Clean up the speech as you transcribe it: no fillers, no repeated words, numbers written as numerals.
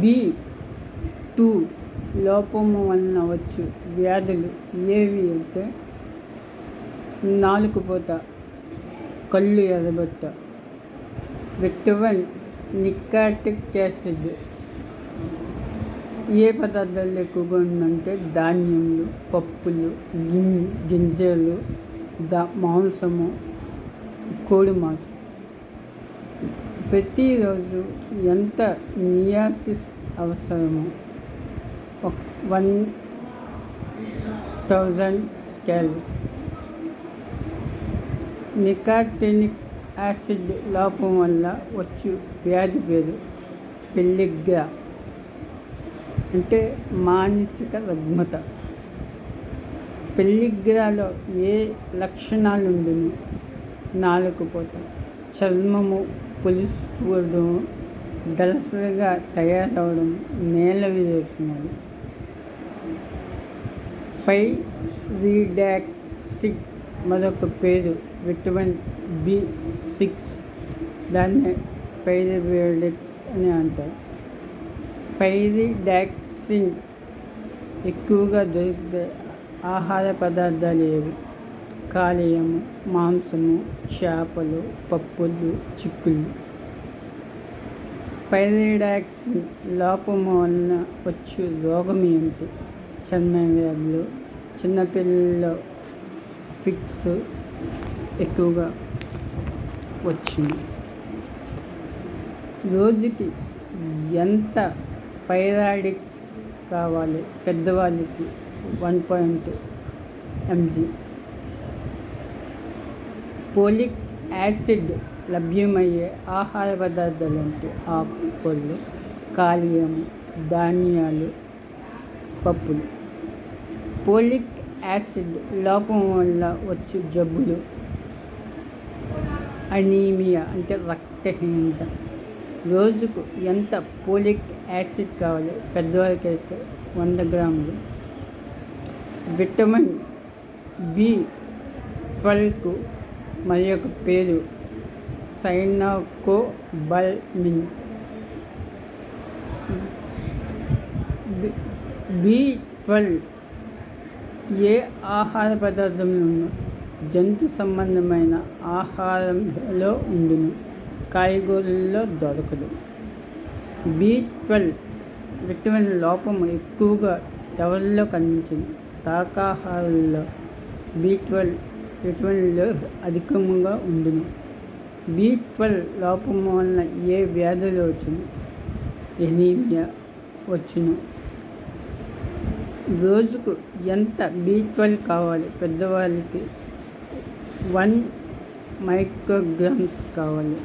B2 లోపము వలన వచ్చు వ్యాధులు ఏవి అంటే నాలుకపోత, కళ్ళు ఎర్రబట్ట. విటమిన్ నికాటిక్ యాసిడ్ ఏ పదార్థాలు ఎక్కువగా ఉందంటే ధాన్యములు, పప్పులు, గింజలు, మాంసము, కోడి మాంసం. ప్రతిరోజు ఎంత నియాసిస్ అవసరమో 1000 క్యాలరీస్. నికాటినిక్ యాసిడ్ లోపం వల్ల వచ్చు వ్యాధి పేరు పెల్లిగ్రా అంటే మానసిక రుగ్మత. పెల్లిగ్రాలో ఏ లక్షణాలు ఉండును? నాలుకపోత, చర్మము పులిసిపోవడం, దళసరిగా తయారవడం, నేల విరేచనాలు. పైరిడాక్సిన్ మరొక పేరు విటమిన్ B6, దాన్ని పైరిడాక్స్ అని అంటారు. పైరిడాక్సిన్ ఎక్కువగా దొరికే ఆహార పదార్థాలు ఏవి? కాలేయము, మాంసము, చేపలు, పప్పులు, చిక్కుళ్ళు. పైరిడాక్సిన్ లోపము వలన వచ్చు రోగం ఏమిటి? చర్మ వ్యాధులు, చిన్నపిల్లల్లో ఫిట్స్ ఎక్కువగా వచ్చింది. రోజుకి ఎంత పైరాడిక్స్ కావాలి? పెద్దవాళ్ళకి 1 mg. పోలిక్ యాసిడ్ లభ్యమయ్యే ఆహార పదార్థాలు అంటే ఆకుకూరలు, కాలేయము, ధాన్యాలు, పప్పులు. పోలిక్ యాసిడ్ లోపం వల్ల వచ్చు జబ్బులు అనీమియా అంటే రక్తహీనత. రోజుకు ఎంత పోలిక్ యాసిడ్ కావాలి? పెద్దవారికి అయితే 100 గ్రాములు. విటమిన్ B12కు మరి ఒక పేరు సైనకోబల్మిన్. B12 ఏ ఆహార పదార్థంలోనూ జంతు సంబంధమైన ఆహారంలో ఉండును, కాయగూరల్లో దొరకదు. B12 విటమిన్ లోపము ఎక్కువగా ఎవరిలో కనిపించింది? శాకాహారుల్లో B12 విటమిన్లు అధికంగా ఉండును. B12 లోపము వలన ఏ వ్యాధులు వచ్చును? ఎనీమియా వచ్చును. రోజుకు ఎంత B12 కావాలి? పెద్దవాళ్ళకి 1 మైక్రోగ్రామ్స్ కావాలి.